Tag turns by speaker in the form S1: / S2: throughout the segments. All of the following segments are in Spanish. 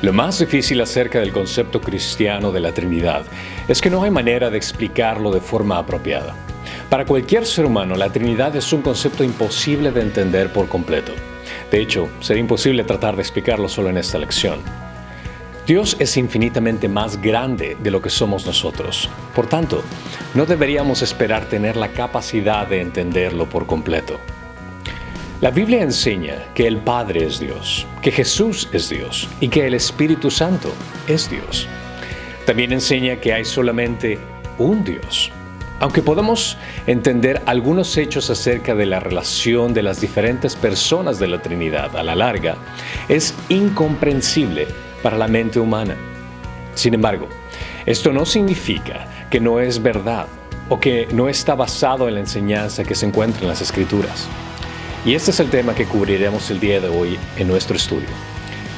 S1: Lo más difícil acerca del concepto cristiano de la Trinidad es que no hay manera de explicarlo de forma apropiada. Para cualquier ser humano, la Trinidad es un concepto imposible de entender por completo. De hecho, sería imposible tratar de explicarlo solo en esta lección. Dios es infinitamente más grande de lo que somos nosotros. Por tanto, no deberíamos esperar tener la capacidad de entenderlo por completo. La Biblia enseña que el Padre es Dios, que Jesús es Dios y que el Espíritu Santo es Dios. También enseña que hay solamente un Dios. Aunque podemos entender algunos hechos acerca de la relación de las diferentes personas de la Trinidad a la larga, es incomprensible para la mente humana. Sin embargo, esto no significa que no es verdad o que no está basado en la enseñanza que se encuentra en las Escrituras. Y este es el tema que cubriremos el día de hoy en nuestro estudio.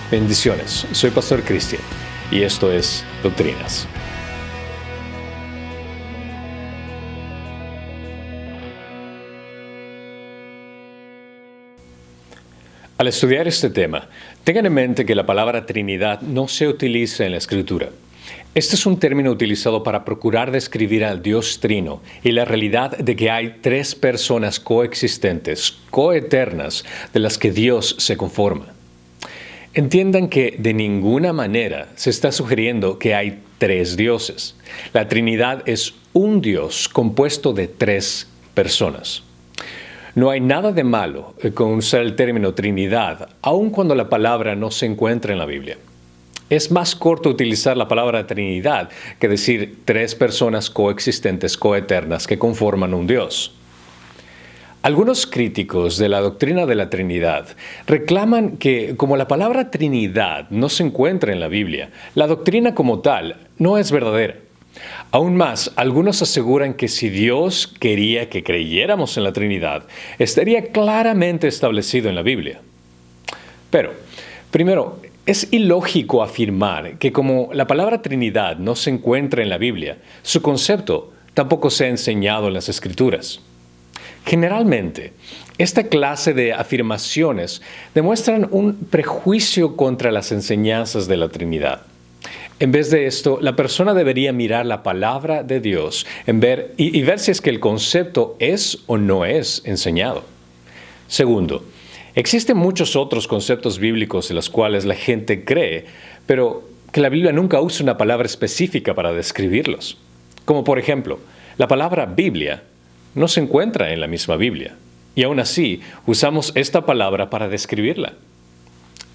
S1: Bendiciones, soy Pastor Cristian y esto es Doctrinas. Al estudiar este tema, tengan en mente que la palabra Trinidad no se utiliza en la Escritura. Este es un término utilizado para procurar describir al Dios Trino y la realidad de que hay tres personas coexistentes, coeternas, de las que Dios se conforma. Entiendan que de ninguna manera se está sugiriendo que hay tres dioses. La Trinidad es un Dios compuesto de tres personas. No hay nada de malo con usar el término Trinidad, aun cuando la palabra no se encuentra en la Biblia. Es más corto utilizar la palabra Trinidad que decir tres personas coexistentes, coeternas, que conforman un Dios. Algunos críticos de la doctrina de la Trinidad reclaman que, como la palabra Trinidad no se encuentra en la Biblia, la doctrina como tal no es verdadera. Aún más, algunos aseguran que si Dios quería que creyéramos en la Trinidad, estaría claramente establecido en la Biblia. Pero, primero, es ilógico afirmar que como la palabra Trinidad no se encuentra en la Biblia, su concepto tampoco se ha enseñado en las Escrituras. Generalmente, esta clase de afirmaciones demuestran un prejuicio contra las enseñanzas de la Trinidad. En vez de esto, la persona debería mirar la palabra de Dios ver si es que el concepto es o no es enseñado. Segundo, existen muchos otros conceptos bíblicos en los cuales la gente cree, pero que la Biblia nunca usa una palabra específica para describirlos. Como por ejemplo, la palabra Biblia no se encuentra en la misma Biblia, y aún así usamos esta palabra para describirla.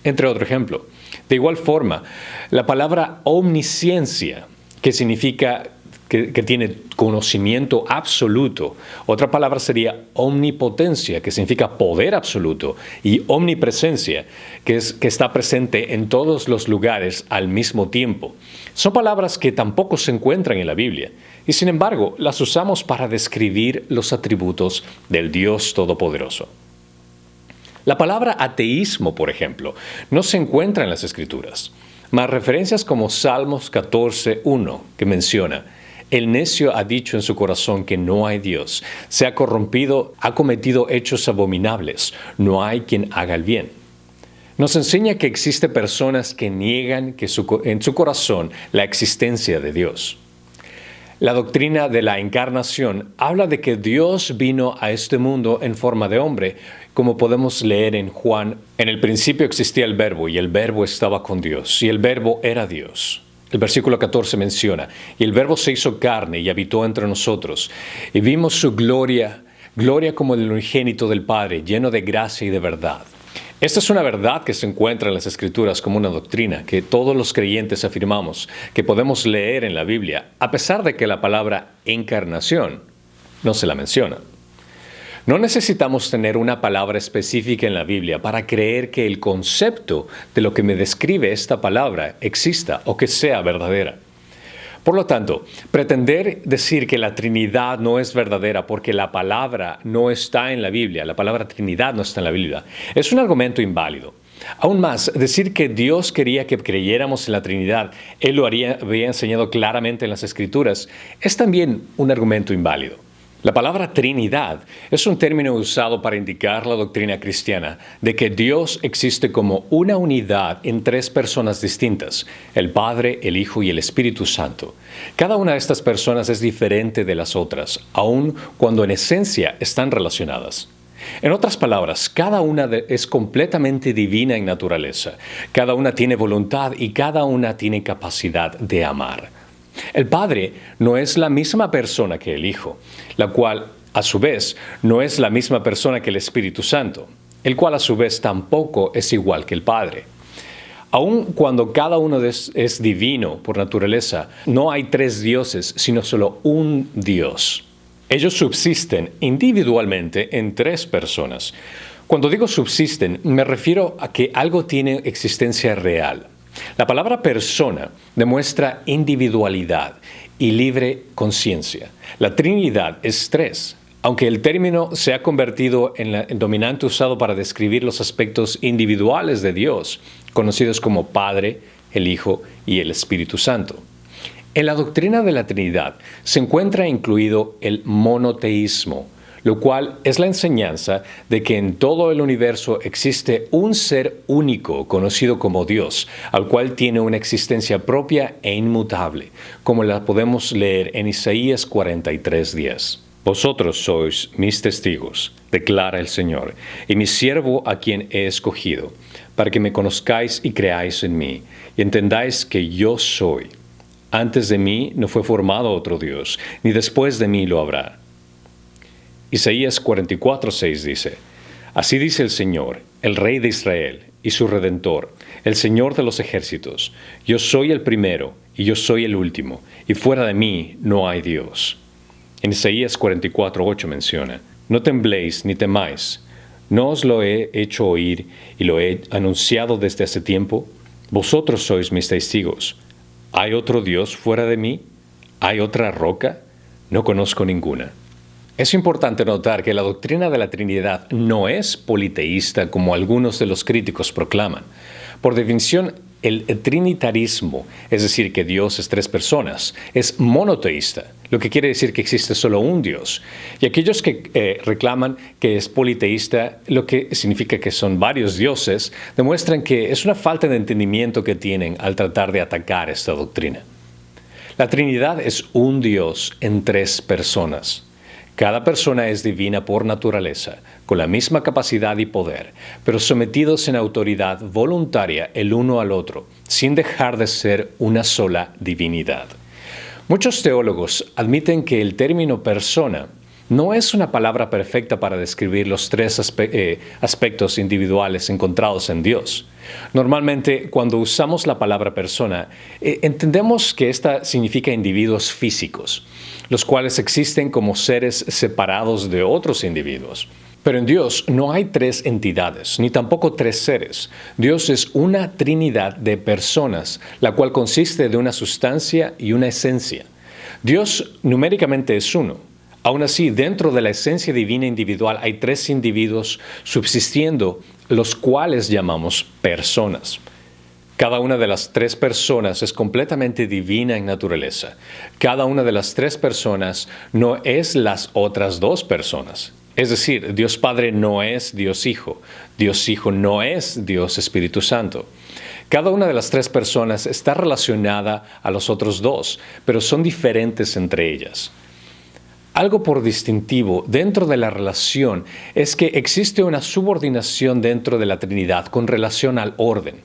S1: Entre otro ejemplo, de igual forma, la palabra omnisciencia, que significa que tiene conocimiento absoluto. Otra palabra sería omnipotencia, que significa poder absoluto, y omnipresencia, que está presente en todos los lugares al mismo tiempo. Son palabras que tampoco se encuentran en la Biblia, y sin embargo las usamos para describir los atributos del Dios Todopoderoso. La palabra ateísmo, por ejemplo, no se encuentra en las Escrituras, mas referencias como Salmos 14:1, que menciona: el necio ha dicho en su corazón que no hay Dios, se ha corrompido, ha cometido hechos abominables, no hay quien haga el bien. Nos enseña que existen personas que niegan en su corazón la existencia de Dios. La doctrina de la encarnación habla de que Dios vino a este mundo en forma de hombre, como podemos leer en Juan: en el principio existía el Verbo, y el Verbo estaba con Dios, y el Verbo era Dios. El versículo 14 menciona: y el Verbo se hizo carne y habitó entre nosotros, y vimos su gloria, gloria como del unigénito del Padre, lleno de gracia y de verdad. Esta es una verdad que se encuentra en las Escrituras como una doctrina que todos los creyentes afirmamos que podemos leer en la Biblia, a pesar de que la palabra encarnación no se la menciona. No necesitamos tener una palabra específica en la Biblia para creer que el concepto de lo que me describe esta palabra exista o que sea verdadera. Por lo tanto, pretender decir que la Trinidad no es verdadera porque la palabra no está en la Biblia, la palabra Trinidad no está en la Biblia, es un argumento inválido. Aún más, decir que Dios quería que creyéramos en la Trinidad, Él lo había enseñado claramente en las Escrituras, es también un argumento inválido. La palabra Trinidad es un término usado para indicar la doctrina cristiana de que Dios existe como una unidad en tres personas distintas, el Padre, el Hijo y el Espíritu Santo. Cada una de estas personas es diferente de las otras, aun cuando en esencia están relacionadas. En otras palabras, cada una es completamente divina en naturaleza, cada una tiene voluntad y cada una tiene capacidad de amar. El Padre no es la misma persona que el Hijo, la cual, a su vez, no es la misma persona que el Espíritu Santo, el cual a su vez tampoco es igual que el Padre. Aun cuando cada uno es divino por naturaleza, no hay tres dioses, sino solo un Dios. Ellos subsisten individualmente en tres personas. Cuando digo subsisten, me refiero a que algo tiene existencia real. La palabra persona demuestra individualidad y libre conciencia. La Trinidad es tres, aunque el término se ha convertido en el dominante usado para describir los aspectos individuales de Dios, conocidos como Padre, el Hijo y el Espíritu Santo. En la doctrina de la Trinidad se encuentra incluido el monoteísmo, lo cual es la enseñanza de que en todo el universo existe un ser único conocido como Dios, al cual tiene una existencia propia e inmutable, como la podemos leer en Isaías 43:10. Vosotros sois mis testigos, declara el Señor, y mi siervo a quien he escogido, para que me conozcáis y creáis en mí, y entendáis que yo soy. Antes de mí no fue formado otro Dios, ni después de mí lo habrá. Isaías 44:6 dice, Así dice el Señor, el Rey de Israel y su Redentor, el Señor de los ejércitos, yo soy el primero y yo soy el último, y fuera de mí no hay Dios. En Isaías 44:8 menciona, No tembléis ni temáis, ¿no os lo he hecho oír y lo he anunciado desde hace tiempo? Vosotros sois mis testigos. ¿Hay otro Dios fuera de mí? ¿Hay otra roca? No conozco ninguna. Es importante notar que la doctrina de la Trinidad no es politeísta como algunos de los críticos proclaman. Por definición, el trinitarismo, es decir, que Dios es tres personas, es monoteísta, lo que quiere decir que existe solo un Dios. Y aquellos que reclaman que es politeísta, lo que significa que son varios dioses, demuestran que es una falta de entendimiento que tienen al tratar de atacar esta doctrina. La Trinidad es un Dios en tres personas. Cada persona es divina por naturaleza, con la misma capacidad y poder, pero sometidos en autoridad voluntaria el uno al otro, sin dejar de ser una sola divinidad. Muchos teólogos admiten que el término persona no es una palabra perfecta para describir los tres aspectos individuales encontrados en Dios. Normalmente, cuando usamos la palabra persona, entendemos que esta significa individuos físicos, los cuales existen como seres separados de otros individuos. Pero en Dios no hay tres entidades, ni tampoco tres seres. Dios es una trinidad de personas, la cual consiste de una sustancia y una esencia. Dios numéricamente es uno. Aún así, dentro de la esencia divina individual hay tres individuos subsistiendo, los cuales llamamos personas. Cada una de las tres personas es completamente divina en naturaleza. Cada una de las tres personas no es las otras dos personas. Es decir, Dios Padre no es Dios Hijo no es Dios Espíritu Santo. Cada una de las tres personas está relacionada a los otros dos, pero son diferentes entre ellas. Algo por distintivo dentro de la relación es que existe una subordinación dentro de la Trinidad con relación al orden,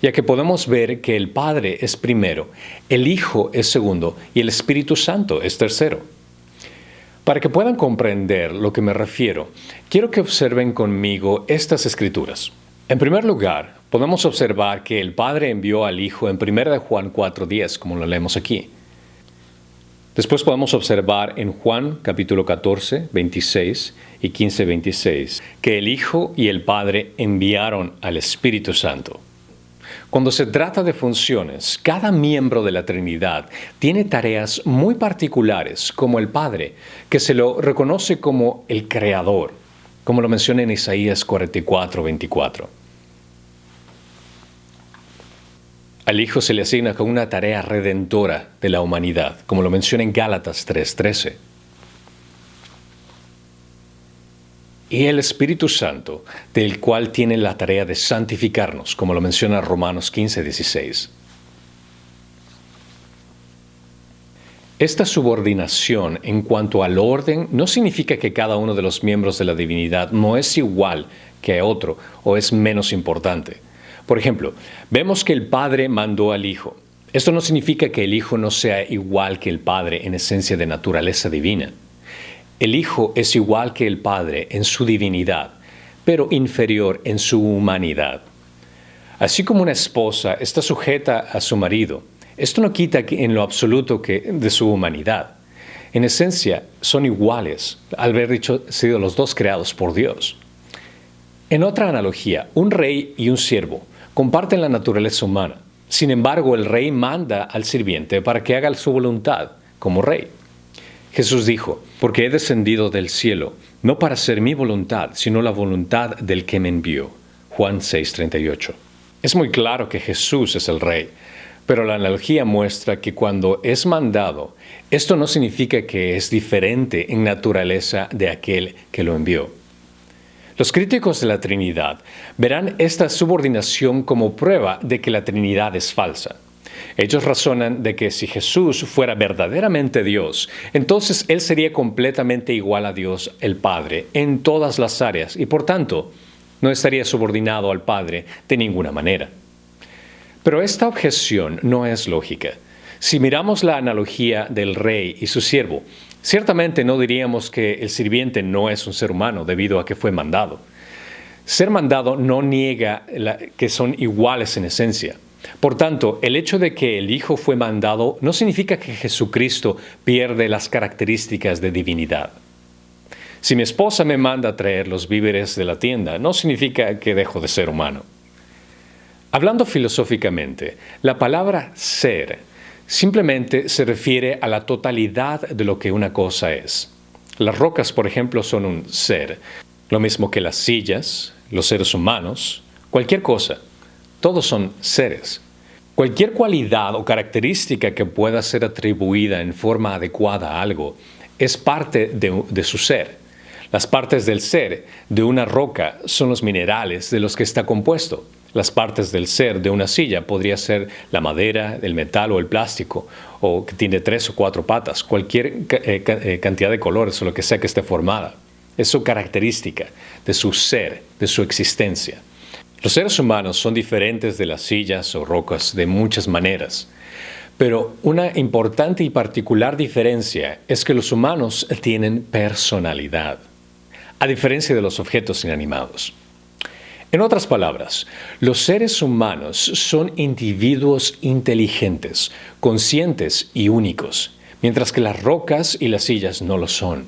S1: ya que podemos ver que el Padre es primero, el Hijo es segundo y el Espíritu Santo es tercero. Para que puedan comprender lo que me refiero, quiero que observen conmigo estas escrituras. En primer lugar, podemos observar que el Padre envió al Hijo en 1 Juan 4:10, como lo leemos aquí. Después podemos observar en Juan capítulo 14, 26 y 15, 26, que el Hijo y el Padre enviaron al Espíritu Santo. Cuando se trata de funciones, cada miembro de la Trinidad tiene tareas muy particulares, como el Padre, que se lo reconoce como el Creador, como lo menciona en Isaías 44, 24. Al Hijo se le asigna con una tarea redentora de la humanidad, como lo menciona en Gálatas 3:13. y el Espíritu Santo, del cual tiene la tarea de santificarnos, como lo menciona Romanos 15:16. Esta subordinación en cuanto al orden no significa que cada uno de los miembros de la divinidad no es igual que otro o es menos importante. Por ejemplo, vemos que el Padre mandó al Hijo. Esto no significa que el Hijo no sea igual que el Padre en esencia de naturaleza divina. El Hijo es igual que el Padre en su divinidad, pero inferior en su humanidad. Así como una esposa está sujeta a su marido, esto no quita en lo absoluto de su humanidad. En esencia, son iguales, al haber sido los dos creados por Dios. En otra analogía, un rey y un siervo comparten la naturaleza humana. Sin embargo, el rey manda al sirviente para que haga su voluntad como rey. Jesús dijo, porque he descendido del cielo, no para hacer mi voluntad, sino la voluntad del que me envió. Juan 6:38. Es muy claro que Jesús es el rey, pero la analogía muestra que cuando es mandado, esto no significa que es diferente en naturaleza de aquel que lo envió. Los críticos de la Trinidad verán esta subordinación como prueba de que la Trinidad es falsa. Ellos razonan de que si Jesús fuera verdaderamente Dios, entonces Él sería completamente igual a Dios el Padre en todas las áreas y por tanto no estaría subordinado al Padre de ninguna manera. Pero esta objeción no es lógica. Si miramos la analogía del rey y su siervo, ciertamente no diríamos que el sirviente no es un ser humano debido a que fue mandado. Ser mandado no niega que son iguales en esencia. Por tanto, el hecho de que el Hijo fue mandado no significa que Jesucristo pierde las características de divinidad. Si mi esposa me manda a traer los víveres de la tienda, no significa que dejo de ser humano. Hablando filosóficamente, la palabra ser simplemente se refiere a la totalidad de lo que una cosa es. Las rocas, por ejemplo, son un ser, lo mismo que las sillas, los seres humanos, cualquier cosa. Todos son seres. Cualquier cualidad o característica que pueda ser atribuida en forma adecuada a algo es parte de su ser. Las partes del ser de una roca son los minerales de los que está compuesto. Las partes del ser de una silla podría ser la madera, el metal o el plástico, o que tiene 3 o 4 patas, cualquier cantidad de colores o lo que sea que esté formada. Es su característica de su ser, de su existencia. Los seres humanos son diferentes de las sillas o rocas de muchas maneras, pero una importante y particular diferencia es que los humanos tienen personalidad, a diferencia de los objetos inanimados. En otras palabras, los seres humanos son individuos inteligentes, conscientes y únicos, mientras que las rocas y las sillas no lo son.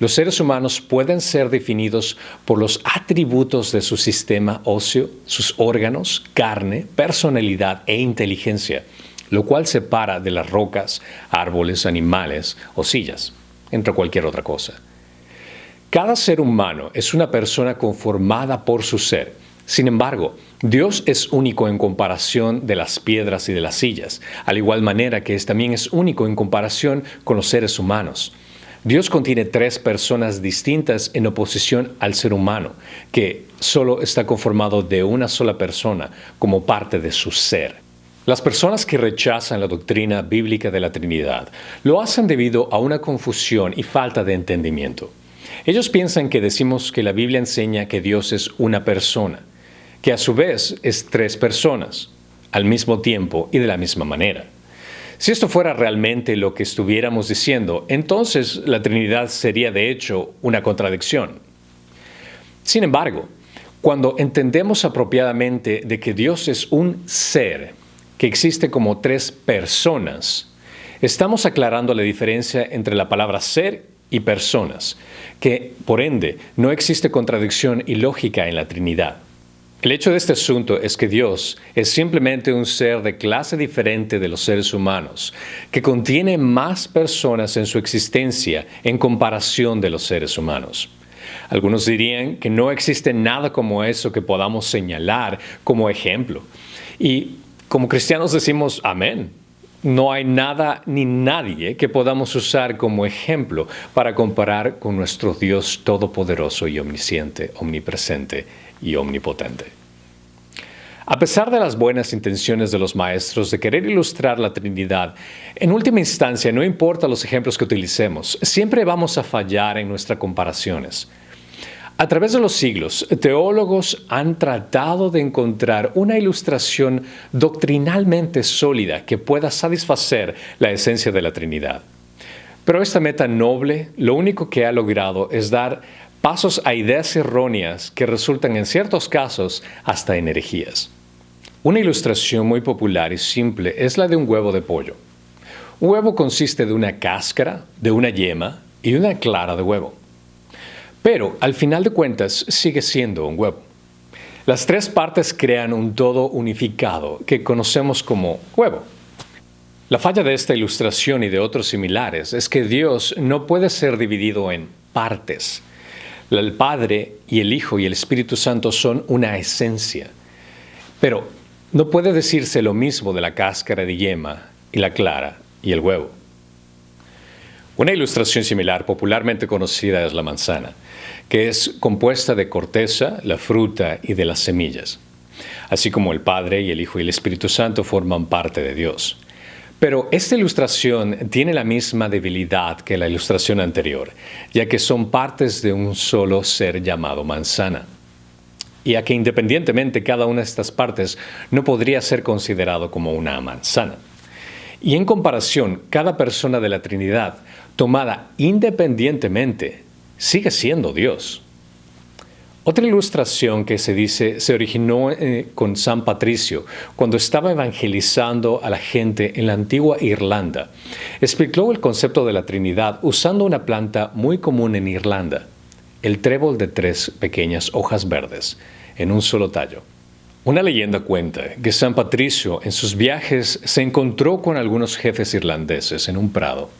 S1: Los seres humanos pueden ser definidos por los atributos de su sistema óseo, sus órganos, carne, personalidad e inteligencia, lo cual separa de las rocas, árboles, animales o sillas, entre cualquier otra cosa. Cada ser humano es una persona conformada por su ser. Sin embargo, Dios es único en comparación de las piedras y de las sillas, al igual manera que también es único en comparación con los seres humanos. Dios contiene 3 personas distintas en oposición al ser humano, que solo está conformado de una sola persona como parte de su ser. Las personas que rechazan la doctrina bíblica de la Trinidad lo hacen debido a una confusión y falta de entendimiento. Ellos piensan que decimos que la Biblia enseña que Dios es una persona, que a su vez es 3 personas, al mismo tiempo y de la misma manera. Si esto fuera realmente lo que estuviéramos diciendo, entonces la Trinidad sería de hecho una contradicción. Sin embargo, cuando entendemos apropiadamente de que Dios es un ser que existe como 3 personas, estamos aclarando la diferencia entre la palabra ser y personas, que, por ende, no existe contradicción ilógica en la Trinidad. El hecho de este asunto es que Dios es simplemente un ser de clase diferente de los seres humanos, que contiene más personas en su existencia en comparación de los seres humanos. Algunos dirían que no existe nada como eso que podamos señalar como ejemplo. Y como cristianos decimos amén. No hay nada ni nadie que podamos usar como ejemplo para comparar con nuestro Dios todopoderoso y omnisciente, omnipresente y omnipotente. A pesar de las buenas intenciones de los maestros de querer ilustrar la Trinidad, en última instancia no importa los ejemplos que utilicemos, siempre vamos a fallar en nuestras comparaciones. A través de los siglos, teólogos han tratado de encontrar una ilustración doctrinalmente sólida que pueda satisfacer la esencia de la Trinidad. Pero esta meta noble, lo único que ha logrado es dar pasos a ideas erróneas que resultan en ciertos casos hasta en herejías. Una ilustración muy popular y simple es la de un huevo de pollo. Un huevo consiste de una cáscara, de una yema y de una clara de huevo. Pero, al final de cuentas, sigue siendo un huevo. Las tres partes crean un todo unificado que conocemos como huevo. La falla de esta ilustración y de otros similares es que Dios no puede ser dividido en partes. El Padre y el Hijo y el Espíritu Santo son una esencia. Pero no puede decirse lo mismo de la cáscara de yema y la clara y el huevo. Una ilustración similar popularmente conocida es la manzana, que es compuesta de corteza, la fruta y de las semillas. Así como el Padre y el Hijo y el Espíritu Santo forman parte de Dios. Pero esta ilustración tiene la misma debilidad que la ilustración anterior, ya que son partes de un solo ser llamado manzana. Y a que independientemente cada una de estas partes no podría ser considerado como una manzana. Y en comparación, cada persona de la Trinidad, tomada independientemente, sigue siendo Dios. Otra ilustración que se dice se originó con San Patricio cuando estaba evangelizando a la gente en la antigua Irlanda. Explicó el concepto de la Trinidad usando una planta muy común en Irlanda, el trébol de 3 pequeñas hojas verdes, en un solo tallo. Una leyenda cuenta que San Patricio en sus viajes se encontró con algunos jefes irlandeses en un prado.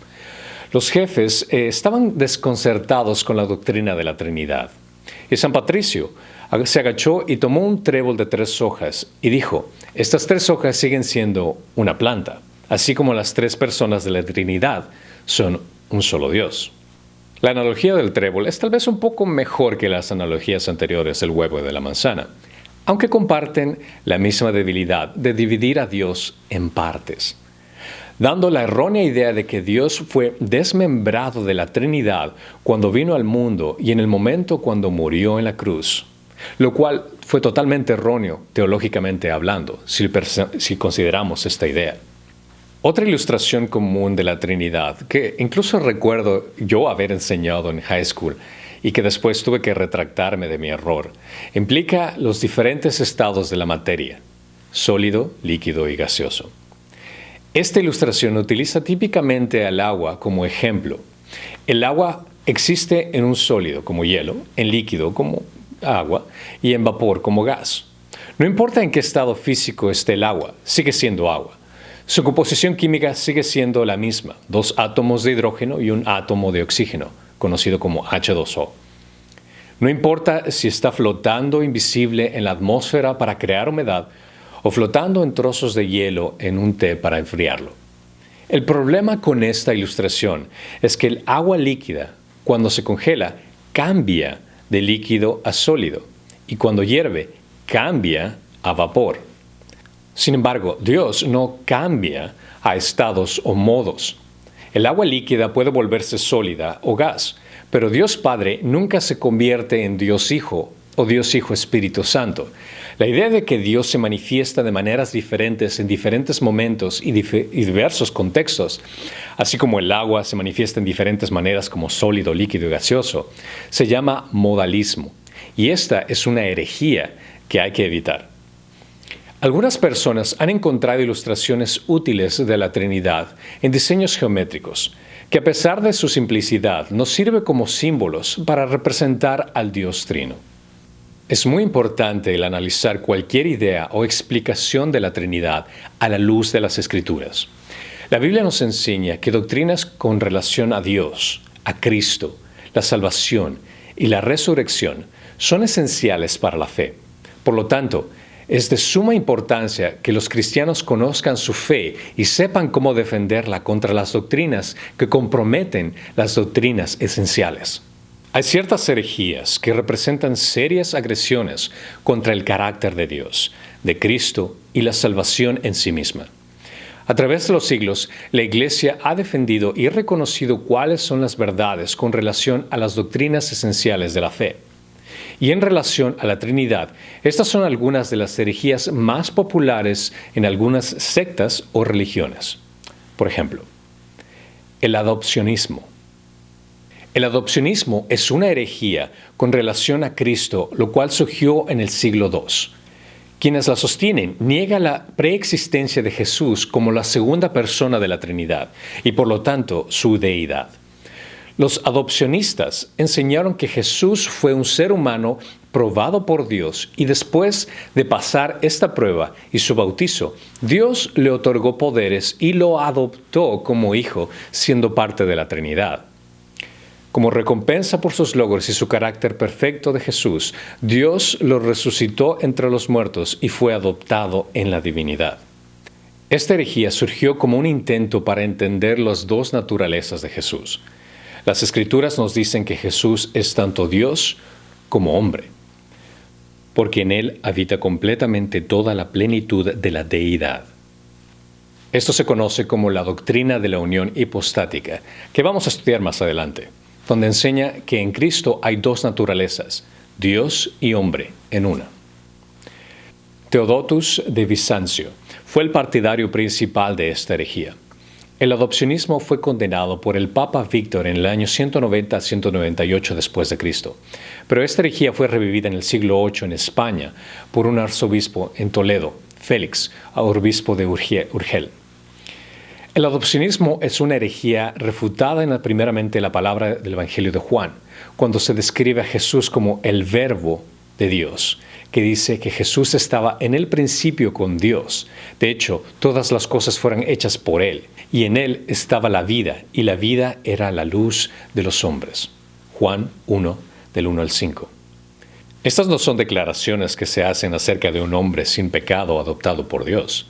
S1: Los jefes estaban desconcertados con la doctrina de la Trinidad. Y San Patricio se agachó y tomó un trébol de 3 hojas y dijo, estas 3 hojas siguen siendo una planta, así como las 3 personas de la Trinidad son un solo Dios. La analogía del trébol es tal vez un poco mejor que las analogías anteriores del huevo y de la manzana, aunque comparten la misma debilidad de dividir a Dios en partes, dando la errónea idea de que Dios fue desmembrado de la Trinidad cuando vino al mundo y en el momento cuando murió en la cruz, lo cual fue totalmente erróneo teológicamente hablando, si consideramos esta idea. Otra ilustración común de la Trinidad, que incluso recuerdo yo haber enseñado en high school y que después tuve que retractarme de mi error, implica los diferentes estados de la materia, sólido, líquido y gaseoso. Esta ilustración utiliza típicamente al agua como ejemplo. El agua existe en un sólido como hielo, en líquido como agua y en vapor como gas. No importa en qué estado físico esté el agua, sigue siendo agua. Su composición química sigue siendo la misma, 2 átomos de hidrógeno y un átomo de oxígeno, conocido como H2O. No importa si está flotando invisible en la atmósfera para crear humedad o flotando en trozos de hielo en un té para enfriarlo. El problema con esta ilustración es que el agua líquida, cuando se congela, cambia de líquido a sólido y cuando hierve, cambia a vapor. Sin embargo, Dios no cambia a estados o modos. El agua líquida puede volverse sólida o gas, pero Dios Padre nunca se convierte en Dios Hijo o Dios Hijo Espíritu Santo. La idea de que Dios se manifiesta de maneras diferentes en diferentes momentos y diversos contextos, así como el agua se manifiesta en diferentes maneras como sólido, líquido y gaseoso, se llama modalismo. Y esta es una herejía que hay que evitar. Algunas personas han encontrado ilustraciones útiles de la Trinidad en diseños geométricos, que a pesar de su simplicidad nos sirve como símbolos para representar al Dios Trino. Es muy importante el analizar cualquier idea o explicación de la Trinidad a la luz de las Escrituras. La Biblia nos enseña que doctrinas con relación a Dios, a Cristo, la salvación y la resurrección son esenciales para la fe. Por lo tanto, Es de suma importancia que los cristianos conozcan su fe y sepan cómo defenderla contra las doctrinas que comprometen las doctrinas esenciales. Hay ciertas herejías que representan serias agresiones contra el carácter de Dios, de Cristo y la salvación en sí misma. A través de los siglos, la Iglesia ha defendido y reconocido cuáles son las verdades con relación a las doctrinas esenciales de la fe. Y en relación a la Trinidad, estas son algunas de las herejías más populares en algunas sectas o religiones. Por ejemplo, el adopcionismo. El adopcionismo es una herejía con relación a Cristo, lo cual surgió en el siglo II. Quienes la sostienen niegan la preexistencia de Jesús como la segunda persona de la Trinidad y por lo tanto su deidad. Los adopcionistas enseñaron que Jesús fue un ser humano probado por Dios y después de pasar esta prueba y su bautizo, Dios le otorgó poderes y lo adoptó como hijo, siendo parte de la Trinidad. Como recompensa por sus logros y su carácter perfecto de Jesús, Dios lo resucitó entre los muertos y fue adoptado en la divinidad. Esta herejía surgió como un intento para entender las dos naturalezas de Jesús. Las Escrituras nos dicen que Jesús es tanto Dios como hombre, porque en Él habita completamente toda la plenitud de la deidad. Esto se conoce como la doctrina de la unión hipostática, que vamos a estudiar más adelante, donde enseña que en Cristo hay dos naturalezas, Dios y hombre, en una. Teodotus de Bizancio fue el partidario principal de esta herejía. El adopcionismo fue condenado por el Papa Víctor en el año 190 a 198 después de Cristo, pero esta herejía fue revivida en el siglo VIII en España por un arzobispo en Toledo, Félix, obispo de Urgel. El adopcionismo es una herejía refutada primeramente en la palabra del Evangelio de Juan, cuando se describe a Jesús como el Verbo de Dios, que dice que Jesús estaba en el principio con Dios. De hecho, todas las cosas fueron hechas por Él, y en Él estaba la vida, y la vida era la luz de los hombres. Juan 1, del 1 al 5. Estas no son declaraciones que se hacen acerca de un hombre sin pecado adoptado por Dios.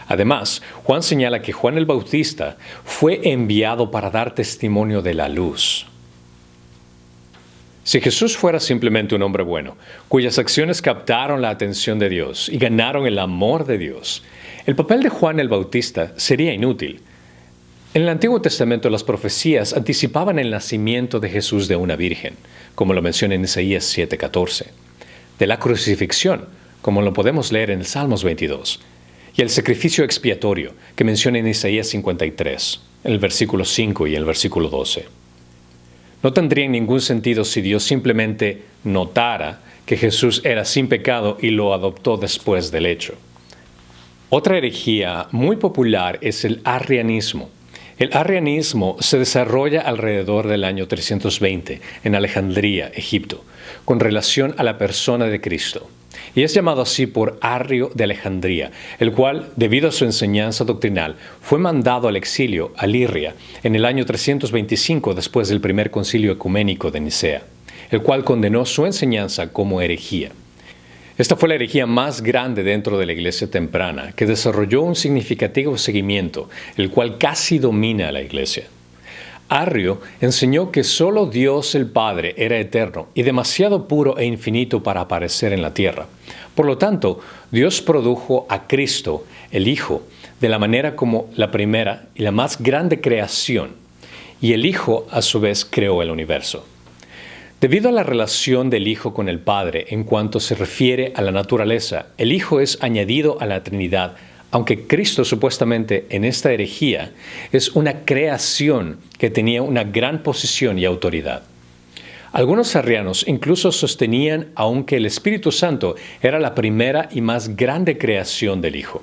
S1: Además, Juan señala que Juan el Bautista fue enviado para dar testimonio de la luz. Si Jesús fuera simplemente un hombre bueno, cuyas acciones captaron la atención de Dios y ganaron el amor de Dios, el papel de Juan el Bautista sería inútil. En el Antiguo Testamento las profecías anticipaban el nacimiento de Jesús de una virgen, como lo menciona en Isaías 7:14, de la crucifixión, como lo podemos leer en el Salmos 22, y el sacrificio expiatorio, que menciona en Isaías 53, en el versículo 5 y el versículo 12. No tendría ningún sentido si Dios simplemente notara que Jesús era sin pecado y lo adoptó después del hecho. Otra herejía muy popular es el arrianismo. El arrianismo se desarrolla alrededor del año 320 en Alejandría, Egipto, con relación a la persona de Cristo. Y es llamado así por Arrio de Alejandría, el cual, debido a su enseñanza doctrinal, fue mandado al exilio a Liria en el año 325 después del primer concilio ecuménico de Nicea, el cual condenó su enseñanza como herejía. Esta fue la herejía más grande dentro de la iglesia temprana, que desarrolló un significativo seguimiento, el cual casi domina a la iglesia. Arrio enseñó que solo Dios el Padre era eterno y demasiado puro e infinito para aparecer en la tierra. Por lo tanto, Dios produjo a Cristo, el Hijo, de la manera como la primera y la más grande creación, y el Hijo, a su vez, creó el universo. Debido a la relación del Hijo con el Padre en cuanto se refiere a la naturaleza, el Hijo es añadido a la Trinidad, aunque Cristo supuestamente en esta herejía es una creación que tenía una gran posición y autoridad. Algunos arrianos incluso sostenían aún que el Espíritu Santo era la primera y más grande creación del Hijo.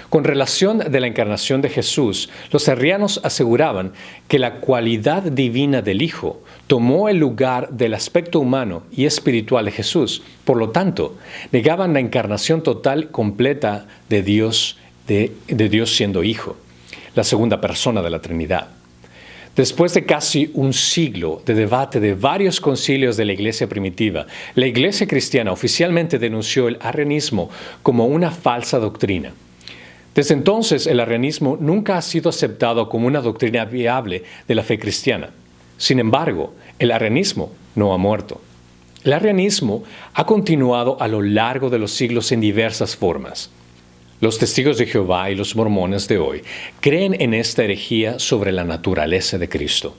S1: Con relación de la encarnación de Jesús, los arrianos aseguraban que la cualidad divina del Hijo tomó el lugar del aspecto humano y espiritual de Jesús. Por lo tanto, negaban la encarnación total completa de Dios siendo Hijo, la segunda persona de la Trinidad. Después de casi un siglo de debate de varios concilios de la iglesia primitiva, la iglesia cristiana oficialmente denunció el arrianismo como una falsa doctrina. Desde entonces, el arrianismo nunca ha sido aceptado como una doctrina viable de la fe cristiana. Sin embargo, el arrianismo no ha muerto. El arrianismo ha continuado a lo largo de los siglos en diversas formas. Los testigos de Jehová y los mormones de hoy creen en esta herejía sobre la naturaleza de Cristo.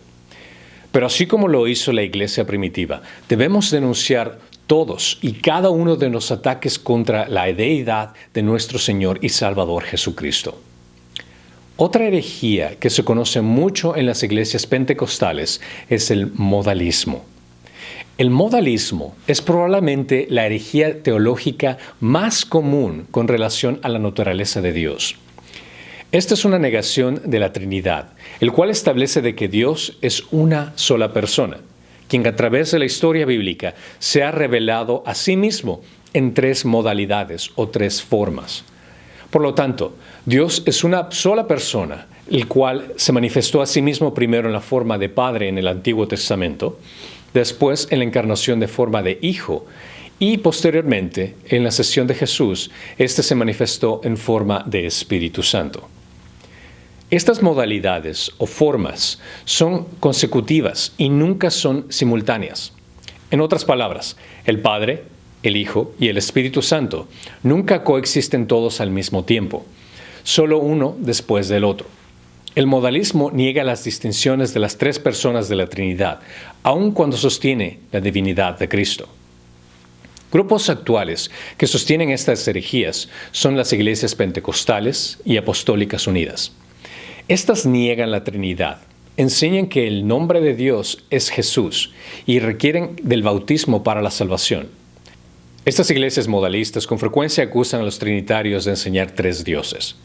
S1: Pero así como lo hizo la iglesia primitiva, debemos denunciar todos y cada uno de los ataques contra la deidad de nuestro Señor y Salvador Jesucristo. Otra herejía que se conoce mucho en las iglesias pentecostales es el modalismo. El modalismo es probablemente la herejía teológica más común con relación a la naturaleza de Dios. Esta es una negación de la Trinidad, el cual establece de que Dios es una sola persona, quien a través de la historia bíblica se ha revelado a sí mismo en tres modalidades o tres formas. Por lo tanto, Dios es una sola persona, el cual se manifestó a sí mismo primero en la forma de Padre en el Antiguo Testamento, después en la encarnación de forma de Hijo, y posteriormente, en la ascensión de Jesús, éste se manifestó en forma de Espíritu Santo. Estas modalidades o formas son consecutivas y nunca son simultáneas. En otras palabras, el Padre, el Hijo y el Espíritu Santo nunca coexisten todos al mismo tiempo, solo uno después del otro. El modalismo niega las distinciones de las tres personas de la Trinidad, aun cuando sostiene la divinidad de Cristo. Grupos actuales que sostienen estas herejías son las iglesias pentecostales y apostólicas unidas. Estas niegan la Trinidad, enseñan que el nombre de Dios es Jesús y requieren del bautismo para la salvación. Estas iglesias modalistas con frecuencia acusan a los trinitarios de enseñar tres dioses.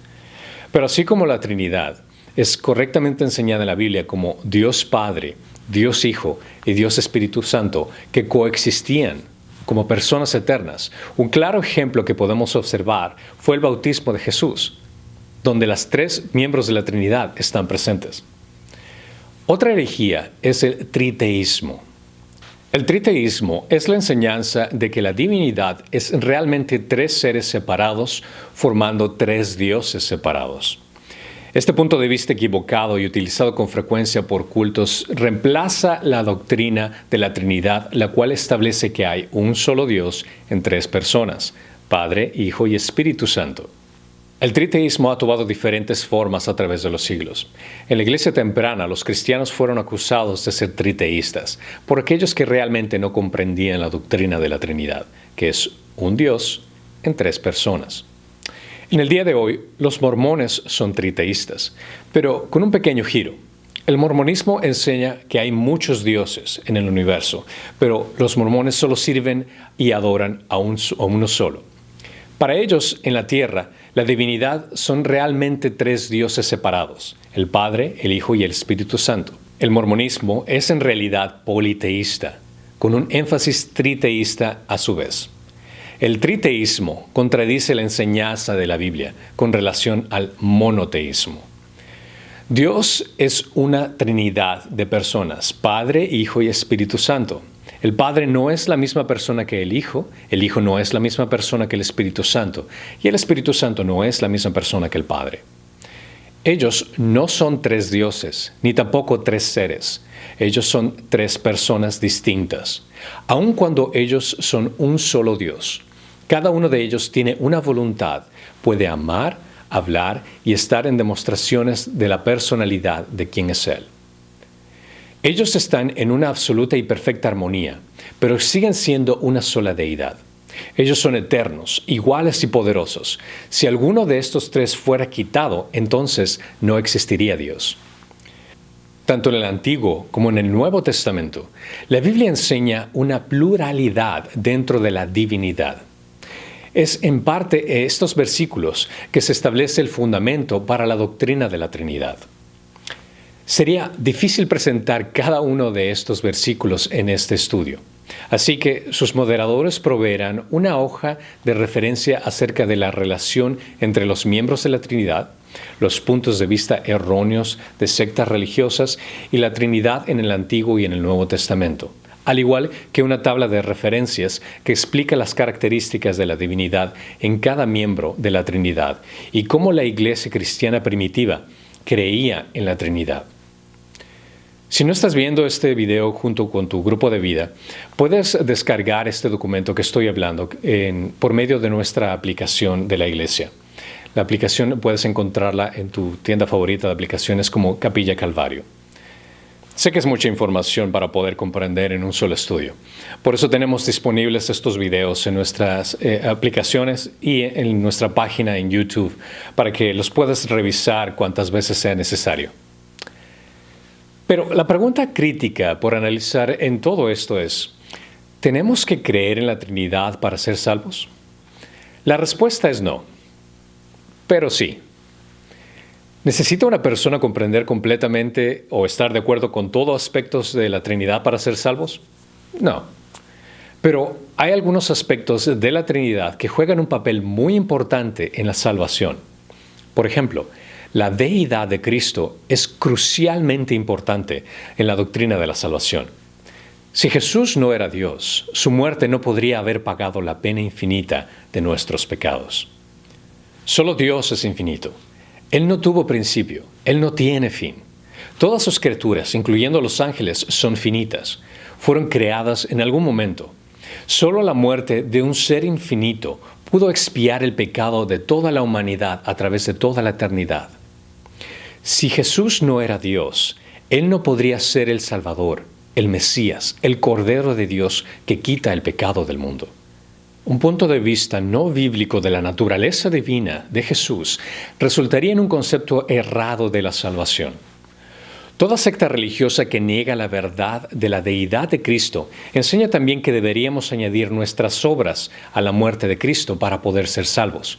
S1: Pero así como la Trinidad es correctamente enseñada en la Biblia como Dios Padre, Dios Hijo y Dios Espíritu Santo, que coexistían como personas eternas, un claro ejemplo que podemos observar fue el bautismo de Jesús, donde las tres miembros de la Trinidad están presentes. Otra herejía es el triteísmo. El triteísmo es la enseñanza de que la divinidad es realmente tres seres separados formando tres dioses separados. Este punto de vista equivocado y utilizado con frecuencia por cultos reemplaza la doctrina de la Trinidad, la cual establece que hay un solo Dios en tres personas, Padre, Hijo y Espíritu Santo. El triteísmo ha tomado diferentes formas a través de los siglos. En la iglesia temprana, los cristianos fueron acusados de ser triteístas por aquellos que realmente no comprendían la doctrina de la Trinidad, que es un Dios en tres personas. En el día de hoy, los mormones son triteístas, pero con un pequeño giro. El mormonismo enseña que hay muchos dioses en el universo, pero los mormones solo sirven y adoran a uno solo. Para ellos, en la tierra, la divinidad son realmente tres dioses separados, el Padre, el Hijo y el Espíritu Santo. El mormonismo es en realidad politeísta, con un énfasis triteísta a su vez. El triteísmo contradice la enseñanza de la Biblia con relación al monoteísmo. Dios es una trinidad de personas, Padre, Hijo y Espíritu Santo. El Padre no es la misma persona que el Hijo no es la misma persona que el Espíritu Santo, y el Espíritu Santo no es la misma persona que el Padre. Ellos no son tres dioses, ni tampoco tres seres. Ellos son tres personas distintas, aun cuando ellos son un solo Dios. Cada uno de ellos tiene una voluntad, puede amar, hablar y estar en demostraciones de la personalidad de quién es Él. Ellos están en una absoluta y perfecta armonía, pero siguen siendo una sola deidad. Ellos son eternos, iguales y poderosos. Si alguno de estos tres fuera quitado, entonces no existiría Dios. Tanto en el Antiguo como en el Nuevo Testamento, la Biblia enseña una pluralidad dentro de la divinidad. Es en parte estos versículos que se establece el fundamento para la doctrina de la Trinidad. Sería difícil presentar cada uno de estos versículos en este estudio. Así que sus moderadores proveerán una hoja de referencia acerca de la relación entre los miembros de la Trinidad los puntos de vista erróneos de sectas religiosas y la Trinidad en el Antiguo y en el Nuevo Testamento, al igual que una tabla de referencias que explica las características de la divinidad en cada miembro de la Trinidad y cómo la iglesia cristiana primitiva creía en la Trinidad. Si no estás viendo este video junto con tu grupo de vida, puedes descargar este documento que estoy hablando por medio de nuestra aplicación de la iglesia. La aplicación puedes encontrarla en tu tienda favorita de aplicaciones como Capilla Calvario. Sé que es mucha información para poder comprender en un solo estudio. Por eso tenemos disponibles estos videos en nuestras aplicaciones y en nuestra página en YouTube para que los puedas revisar cuantas veces sea necesario. Pero la pregunta crítica por analizar en todo esto es, ¿tenemos que creer en la Trinidad para ser salvos? La respuesta es no, pero sí. ¿Necesita una persona comprender completamente o estar de acuerdo con todos los aspectos de la Trinidad para ser salvos? No. Pero hay algunos aspectos de la Trinidad que juegan un papel muy importante en la salvación. Por ejemplo, la deidad de Cristo es crucialmente importante en la doctrina de la salvación. Si Jesús no era Dios, su muerte no podría haber pagado la pena infinita de nuestros pecados. Solo Dios es infinito. Él no tuvo principio, Él no tiene fin. Todas sus criaturas, incluyendo los ángeles, son finitas. Fueron creadas en algún momento. Solo la muerte de un ser infinito pudo expiar el pecado de toda la humanidad a través de toda la eternidad. Si Jesús no era Dios, Él no podría ser el Salvador, el Mesías, el Cordero de Dios que quita el pecado del mundo. Un punto de vista no bíblico de la naturaleza divina de Jesús resultaría en un concepto errado de la salvación. Toda secta religiosa que niega la verdad de la deidad de Cristo enseña también que deberíamos añadir nuestras obras a la muerte de Cristo para poder ser salvos.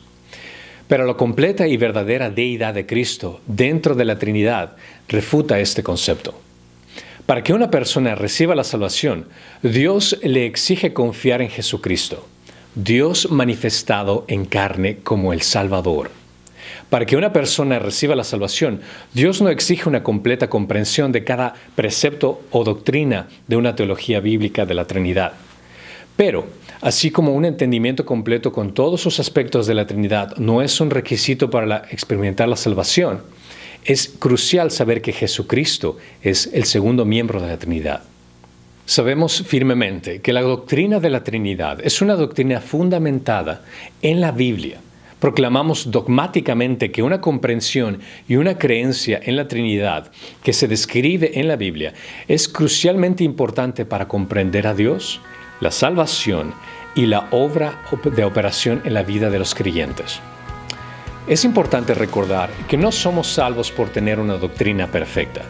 S1: Pero la completa y verdadera deidad de Cristo dentro de la Trinidad refuta este concepto. Para que una persona reciba la salvación, Dios le exige confiar en Jesucristo, Dios manifestado en carne como el Salvador. Para que una persona reciba la salvación, Dios no exige una completa comprensión de cada precepto o doctrina de una teología bíblica de la Trinidad. Pero, así como un entendimiento completo con todos sus aspectos de la Trinidad no es un requisito para experimentar la salvación, es crucial saber que Jesucristo es el segundo miembro de la Trinidad. Sabemos firmemente que la doctrina de la Trinidad es una doctrina fundamentada en la Biblia. Proclamamos dogmáticamente que una comprensión y una creencia en la Trinidad que se describe en la Biblia es crucialmente importante para comprender a Dios, la salvación y la obra de operación en la vida de los creyentes. Es importante recordar que no somos salvos por tener una doctrina perfecta,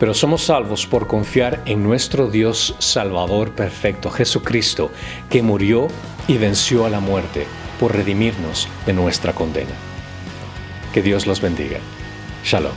S1: pero somos salvos por confiar en nuestro Dios Salvador perfecto, Jesucristo, que murió y venció a la muerte por redimirnos de nuestra condena. Que Dios los bendiga. Shalom.